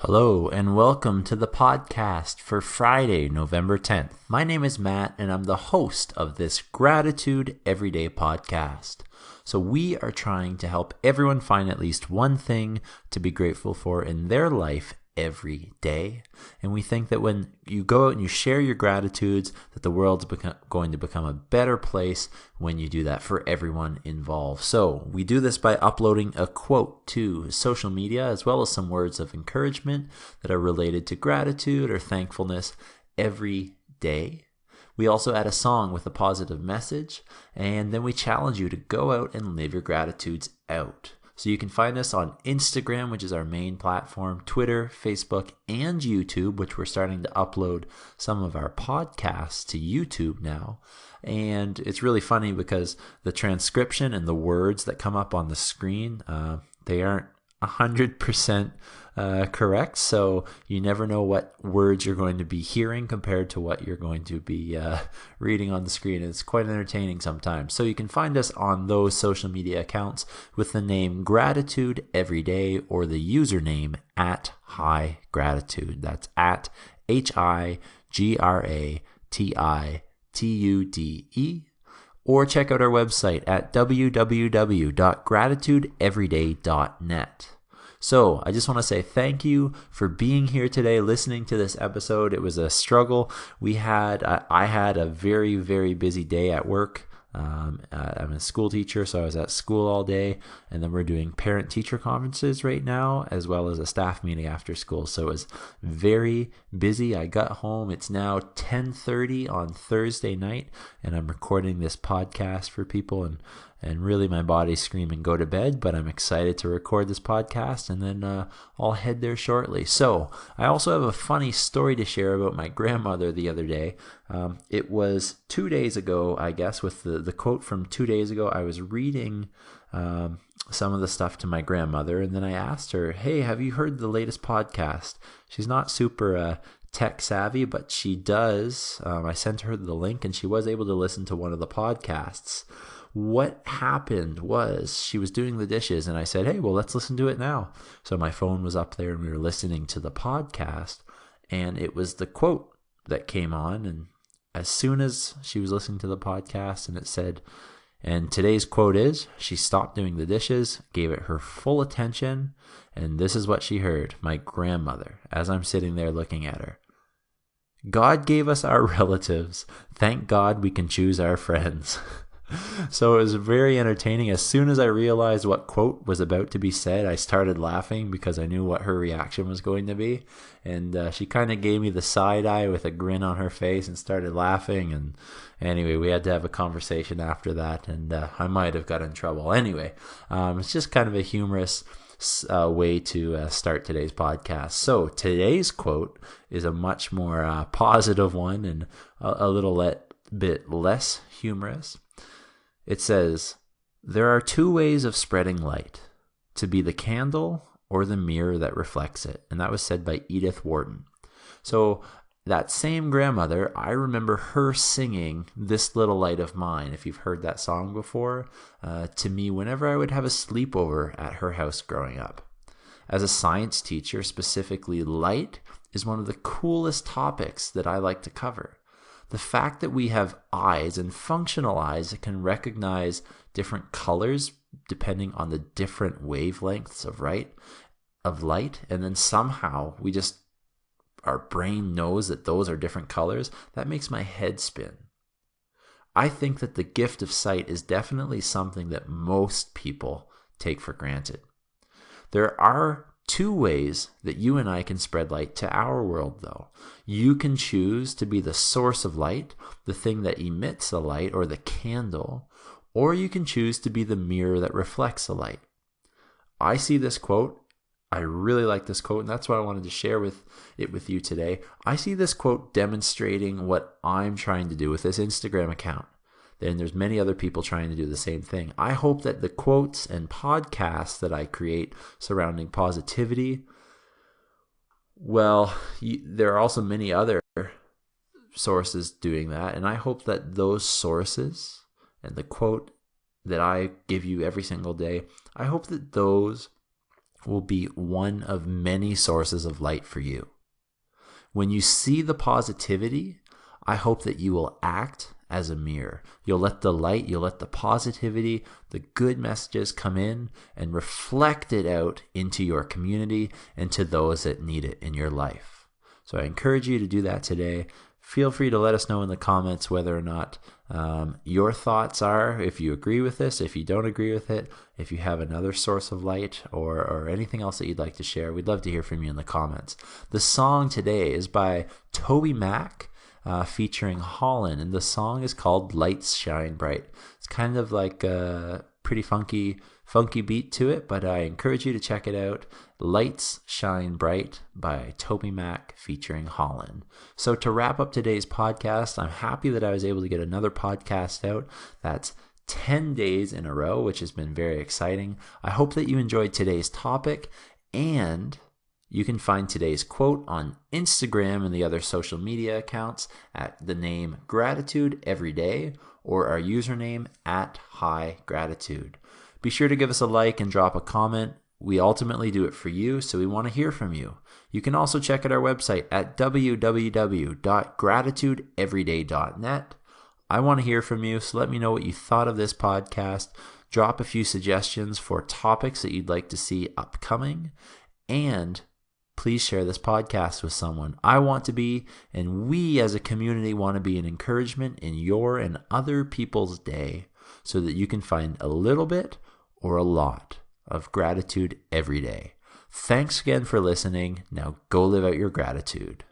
Hello and welcome to the podcast for Friday, November 10th. My name is Matt and I'm the host of this Gratitude Everyday podcast. So we are trying to help everyone find at least one thing to be grateful for in their life every day. And we think that when you go out and you share your gratitudes, that the world's going to become a better place when you do that for everyone involved. So we do this by uploading a quote to social media, as well as some words of encouragement that are related to gratitude or thankfulness every day. We also add a song with a positive message, and then we challenge you to go out and live your gratitudes out. So you can find us on Instagram, which is our main platform, Twitter, Facebook, and YouTube, which we're starting to upload some of our podcasts to YouTube now. And it's really funny because the transcription and the words that come up on the screen, they aren't 100% correct. So you never know what words you're going to be hearing compared to what you're going to be reading on the screen. It's quite entertaining sometimes. So you can find us on those social media accounts with the name Gratitude Everyday or the username at High Gratitude. That's at HIGRATITUDE. Or check out our website at www.gratitudeeveryday.net. So I just want to say thank you for being here today, listening to this episode. It was a struggle. I had a very, very busy day at work. I'm a school teacher, so I was at school all day, and then we're doing parent-teacher conferences right now, as well as a staff meeting after school. So it was very busy. I got home. It's now 10:30 on Thursday night, and I'm recording this podcast for people, and really my body's screaming, go to bed, but I'm excited to record this podcast, and then I'll head there shortly. So I also have a funny story to share about my grandmother the other day. It was 2 days ago, I guess, with the quote from 2 days ago. I was reading some of the stuff to my grandmother, and then I asked her, hey, have you heard the latest podcast? She's not super tech savvy, but she does. I sent her the link, and she was able to listen to one of the podcasts. What happened was she was doing the dishes, and I said, hey, well, let's listen to it now. So my phone was up there, and we were listening to the podcast, and it was the quote that came on. And as soon as she was listening to the podcast, and it said, and today's quote is, she stopped doing the dishes, gave it her full attention, and this is what she heard, my grandmother, as I'm sitting there looking at her. God gave us our relatives. Thank God we can choose our friends. So it was very entertaining. As soon as I realized what quote was about to be said, I started laughing because I knew what her reaction was going to be. And she kind of gave me the side eye with a grin on her face and started laughing. And anyway, we had to have a conversation after that, and I might have got in trouble. Anyway, it's just kind of a humorous way to start today's podcast. So today's quote is a much more positive one and a little bit less humorous. It says, there are two ways of spreading light, to be the candle or the mirror that reflects it. And that was said by Edith Wharton. So that same grandmother, I remember her singing This Little Light of Mine, if you've heard that song before, to me whenever I would have a sleepover at her house growing up. As a science teacher, specifically light is one of the coolest topics that I like to cover. The fact that we have eyes and functional eyes that can recognize different colors depending on the different wavelengths of light, and then somehow our brain knows that those are different colors, that makes my head spin. I think that the gift of sight is definitely something that most people take for granted. There are two ways that you and I can spread light to our world, though. You can choose to be the source of light, the thing that emits the light, or the candle, or you can choose to be the mirror that reflects the light. I see this quote. I really like this quote, and that's why I wanted to share with you today. I see this quote demonstrating what I'm trying to do with this Instagram account. And there's many other people trying to do the same thing. I hope that the quotes and podcasts that I create surrounding positivity, well, there are also many other sources doing that. And I hope that those sources and the quote that I give you every single day, I hope that those will be one of many sources of light for you. When you see the positivity, I hope that you will act as a mirror. You'll let the light, you'll let the positivity, the good messages come in and reflect it out into your community and to those that need it in your life. So I encourage you to do that today. Feel free to let us know in the comments whether or not your thoughts are, if you agree with this, if you don't agree with it, if you have another source of light or anything else that you'd like to share. We'd love to hear from you in the comments. The song today is by Toby Mac featuring Holland, and the song is called Lights Shine Bright. It's kind of like a pretty funky beat to it, but I encourage you to check it out. Lights Shine Bright by Toby Mac featuring Holland. So to wrap up today's podcast, I'm happy that I was able to get another podcast out. That's 10 days in a row, which has been very exciting. I hope that you enjoyed today's topic, and you can find today's quote on Instagram and the other social media accounts at the name Gratitude Everyday or our username at High Gratitude. Be sure to give us a like and drop a comment. We ultimately do it for you, so we want to hear from you. You can also check out our website at www.gratitudeeveryday.net. I want to hear from you, so let me know what you thought of this podcast. Drop a few suggestions for topics that you'd like to see upcoming, and please share this podcast with someone. I want to be, and we as a community want to be, an encouragement in your and other people's day so that you can find a little bit or a lot of gratitude every day. Thanks again for listening. Now go live out your gratitude.